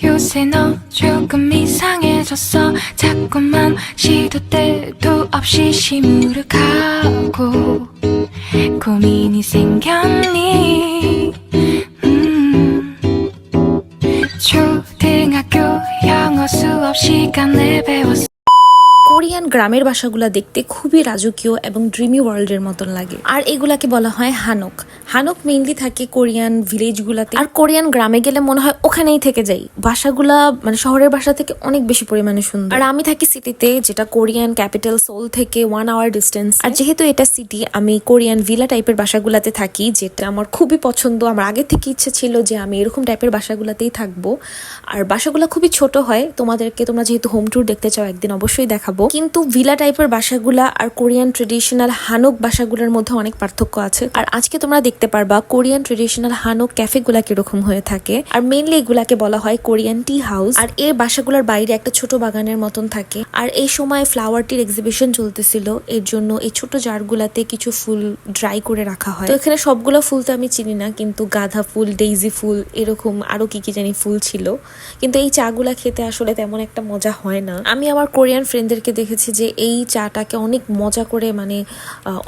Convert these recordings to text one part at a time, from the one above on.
요새 너 조금 이상해졌어 자꾸만 시도 때도 없이 시무룩하고 고민이 생겼니 초등학교 영어 수업 시간에 배웠어 Korean গ্রামের বাসাগুলা দেখতে খুবই রাজকীয় এবং ড্রিমি ওয়ার্ল্ডের মতন লাগে। আর এগুলাকে বলা হয় হানক। হানক মেইনলি থাকে কোরিয়ান ভিলেজগুলাতে, আর কোরিয়ান গ্রামে গেলে মনে হয় ওখানেই থেকে যাই। বাসাগুলা মানে শহরের বাসা থেকে অনেক বেশি পরিমাণে সুন্দর। আর আমি থাকি সিটিতে, যেটা কোরিয়ান ক্যাপিটাল সোল থেকে 1 আওয়ার ডিস্টেন্স। আর যেহেতু এটা সিটি, আমি কোরিয়ান ভিলা টাইপের বাসাগুলাতে থাকি, যেটা আমার খুবই পছন্দ। আমার আগে থেকে ইচ্ছে ছিল যে আমি এরকম টাইপের বাসাগুলাতেই থাকবো। আর বাসাগুলা খুবই ছোট হয়। তোমরা যেহেতু হোম ট্যুর দেখতে চাও একদিন অবশ্যই দেখাবো। কিন্তু ভিলা টাইপের বাসাগুলা আর কোরিয়ান ট্রেডিশনাল হানক বাসাগুলোর মধ্যে অনেক পার্থক্য আছে। আর আজকে তোমরা দেখতে পারবা কোরিয়ান ট্রেডিশনাল হানক ক্যাফেগুলা কিরকম হয়ে থাকে। আর মেইনলি এগুলাকে বলা হয় কোরিয়ান টি হাউস। আর এর বাসাগুলোর বাইরে একটা ছোট বাগানের মতন থাকে। আর এই সময় ফ্লাওয়ার টির এক্সিবিশন চলতেছিল, এর জন্য এই ছোট জারগুলাতে কিছু ফুল ড্রাই করে রাখা হয়। তো এখানে সবগুলো ফুল তো আমি চিনি না, কিন্তু গাঁদা ফুল, ডেইজি ফুল, এরকম আরো কি জানি ফুল ছিল। কিন্তু এই চাগুলা খেতে আসলে তেমন একটা মজা হয় না। আমি আমার কোরিয়ান ফ্রেন্ডদেরকে দেখেছি যে এই চাটাকে অনেক মজা করে মানে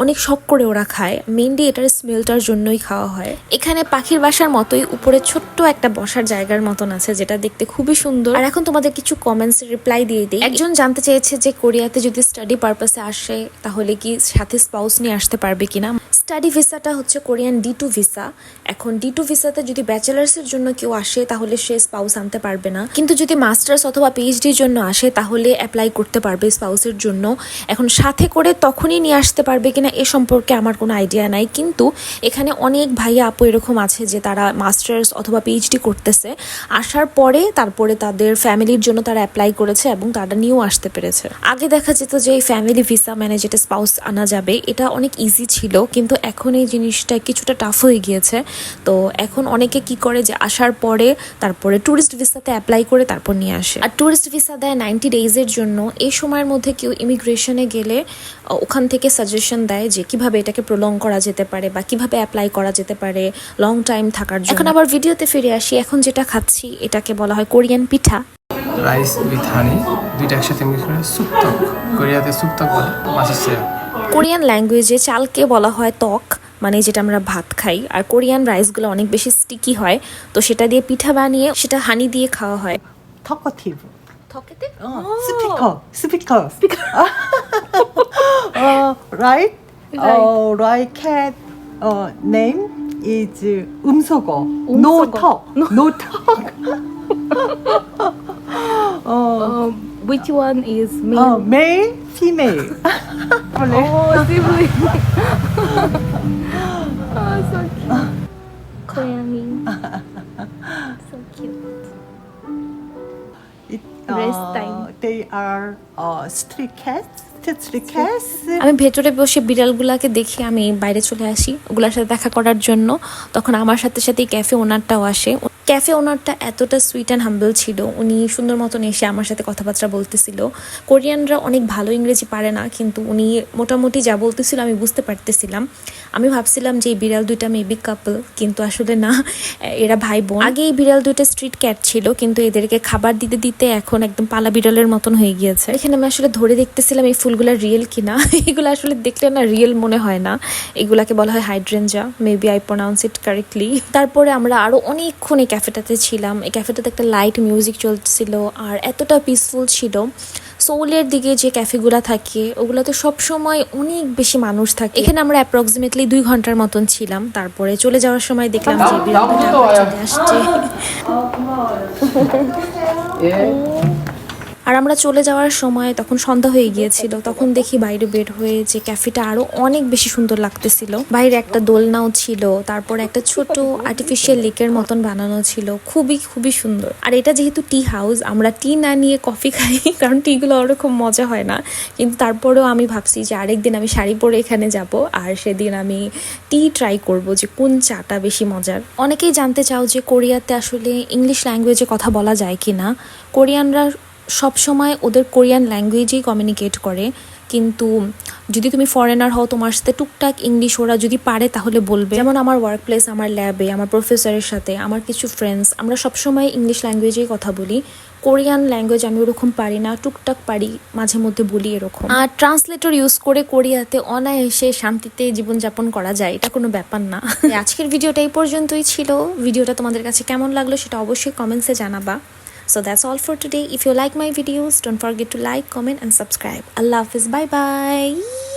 অনেক শখ করে ওরা খায়। মেইনলি এটার স্মেলটার জন্যই খাওয়া হয়। এখানে পাখির বাসার মতোই উপরে ছোট্ট একটা বসার জায়গার মতন আছে, যেটা দেখতে খুবই সুন্দর। আর এখন তোমাদের কিছু কমেন্টস রিপ্লাই দিয়ে দিই। একজন জানতে চেয়েছে যে কোরিয়াতে যদি স্টাডি পারপাসে আসে তাহলে কি সাথে স্পাউস নিয়ে আসতে পারবে কিনা। স্টাডি ভিসাটা হচ্ছে কোরিয়ান D2 ভিসা। এখন D2 ভিসাতে যদি ব্যাচেলার্সের জন্য কেউ আসে তাহলে সে স্পাউস আনতে পারবে না, কিন্তু যদি মাস্টার্স অথবা PhDর জন্য আসে তাহলে অ্যাপ্লাই করতে পারবে স্পাউসের জন্য। এখন সাথে করে তখনই নিয়ে আসতে পারবে কিনা এ সম্পর্কে আমার কোনো আইডিয়া নাই, কিন্তু এখানে অনেক ভাইয়া আপু এরকম আছে যে তারা মাস্টার্স অথবা PhD করতেছে, আসার পরে তারপরে তাদের ফ্যামিলির জন্য তারা অ্যাপ্লাই করেছে এবং তারা নিয়েও আসতে পেরেছে। আগে দেখা যেত যে এই ফ্যামিলি ভিসা মানে যেটা স্পাউস আনা যাবে এটা অনেক ইজি ছিল, কিন্তু এখন এই জিনিসটা কিছুটা টাফ হয়ে গিয়েছে। তো এখন অনেকে কি করে যে আসার পরে তারপরে ট্যুরিস্ট ভিসাতে অ্যাপ্লাই করে তারপর নিয়ে আসে। আর ট্যুরিস্ট ভিসা দেয় 90 ডেজের জন্য। এই সময়ের মধ্যে কেউ ইমিগ্রেশনে গেলে ওখান থেকে সাজেশন দেয় যে কিভাবে এটাকে প্রলং করা যেতে পারে বা কিভাবে অ্যাপ্লাই করা যেতে পারে লং টাইম থাকার জন্য। এখন আবার ভিডিওতে ফিরে আসি। এখন যেটা খাচ্ছি এটাকে বলা হয় কোরিয়ান পিঠা। রাইস উইথ হানি, দুইটা একসাথে মিক্স করে সুপতক, কোরিয়াতে সুপতক বলে। মাসিসে কোরিয়ান ল্যাঙ্গুয়েজে চালকে বলা হয় ত্বক, মানে যেটা আমরা ভাত খাই। আর কোরিয়ান রাইসগুলো অনেক বেশি স্টিকি হয়, তো সেটা দিয়ে পিঠা বানিয়ে সেটা হানি দিয়ে খাওয়া হয়। 터커티브. 턱에대? 스피커. Right? Right cat name is 음소거. No talk. No talk. Which one is me? Male, female. Sibling. So cute. 고양이. So cute. Rest time. They are street cats. Street cats. আমি ভেতরে বসে বিড়ালগুলাকে দেখে আমি বাইরে চলে আসি ওগুলার সাথে দেখা করার জন্য। তখন আমার সাথে সাথে ক্যাফে ওনারটাও আসে। ক্যাফে ওনারটা এতটা সুইট অ্যান্ড হাম্বল ছিল, উনি সুন্দর মতন এসে আমার সাথে কথাবার্তা বলতেছিল। কোরিয়ানরা অনেক ভালো ইংরেজি পারে না, কিন্তু উনি মোটামুটি যা বলতেছিল আমি বুঝতে পারতেছিলাম। আমি ভাবছিলাম যে এই বিড়াল দুইটা মেবি কাপল, কিন্তু আসলে না, এরা ভাই বোন। আগে এই বিড়াল দুইটা স্ট্রিট ক্যাট ছিল, কিন্তু এদেরকে খাবার দিতে দিতে এখন একদম পালা বিড়ালের মতন হয়ে গিয়েছে। এখানে আমি আসলে ধরে দেখতেছিলাম এই ফুলগুলা রিয়েল কিনা। এগুলো আসলে দেখলে না রিয়েল মনে হয় না। এগুলাকে বলা হয় hydrangea, maybe I pronounce it correctly. তারপরে আমরা আরো অনেকক্ষণ এই ক্যাফেটাতে ছিলাম। এই ক্যাফেটাতে একটা লাইট মিউজিক চলছিল আর এতটা পিসফুল ছিল। সোলের দিকে যে ক্যাফেগুলা থাকে ওগুলোতে সবসময় অনেক বেশি মানুষ থাকে। এখানে আমরা অ্যাপ্রক্সিমেটলি 2 ঘন্টার মতন ছিলাম। তারপরে চলে যাওয়ার সময় দেখলাম যে বিড়ালটা চলে আসছে। আর আমরা চলে যাওয়ার সময় তখন সন্ধ্যা হয়ে গিয়েছিল। তখন দেখি বাইরে বের হয়ে যে ক্যাফেটা আরো অনেক বেশি সুন্দর লাগতেছিল। বাইরে একটা দোলনাও ছিল, তারপর একটা ছোট আর্টিফিশিয়াল লেকের মতন বানানো ছিল, খুবই খুবই সুন্দর। আর এটা যেহেতু টি হাউস, আমরা টি না নিয়ে কফি খাই, কারণ টিগুলো ওরকম মজা হয় না। কিন্তু তারপরেও আমি ভাবছি যে আরেকদিন আমি শাড়ি পরে এখানে যাব, আর সেদিন আমি টি ট্রাই করব যে কোন চাটা বেশি মজার। অনেকেই জানতে চাও যে কোরিয়াতে আসলে ইংলিশ ল্যাঙ্গুয়েজে কথা বলা যায় কিনা। কোরিয়ানরা সব সময় ওদের কোরিয়ান ল্যাঙ্গুয়েজেই কমিউনিকেট করে, কিন্তু যদি তুমি ফরেনার হও তোমার সাথে টুকটাক ইংলিশ ওরা যদি পারে তাহলে বলবে। যেমন আমার ওয়ার্ক প্লেস, আমার ল্যাবে, আমার প্রফেসরের সাথে, আমার কিছু ফ্রেন্ডস, আমরা সবসময় ইংলিশ ল্যাঙ্গুয়েজেই কথা বলি। কোরিয়ান ল্যাঙ্গুয়েজ আমি ওরকম পারি না, টুকটাক পারি, মাঝে মধ্যে বলি এরকম। আর ট্রান্সলেটর ইউজ করে কোরিয়াতে অনায়াসে শান্তিতে জীবনযাপন করা যায়, এটা কোনো ব্যাপার না। আজকের ভিডিওটা এই পর্যন্তই ছিল। ভিডিওটা তোমাদের কাছে কেমন লাগলো সেটা অবশ্যই কমেন্টসে জানাবা। So that's all for today. If you like my videos, don't forget to like, comment and subscribe. Allah Hafiz. Bye bye.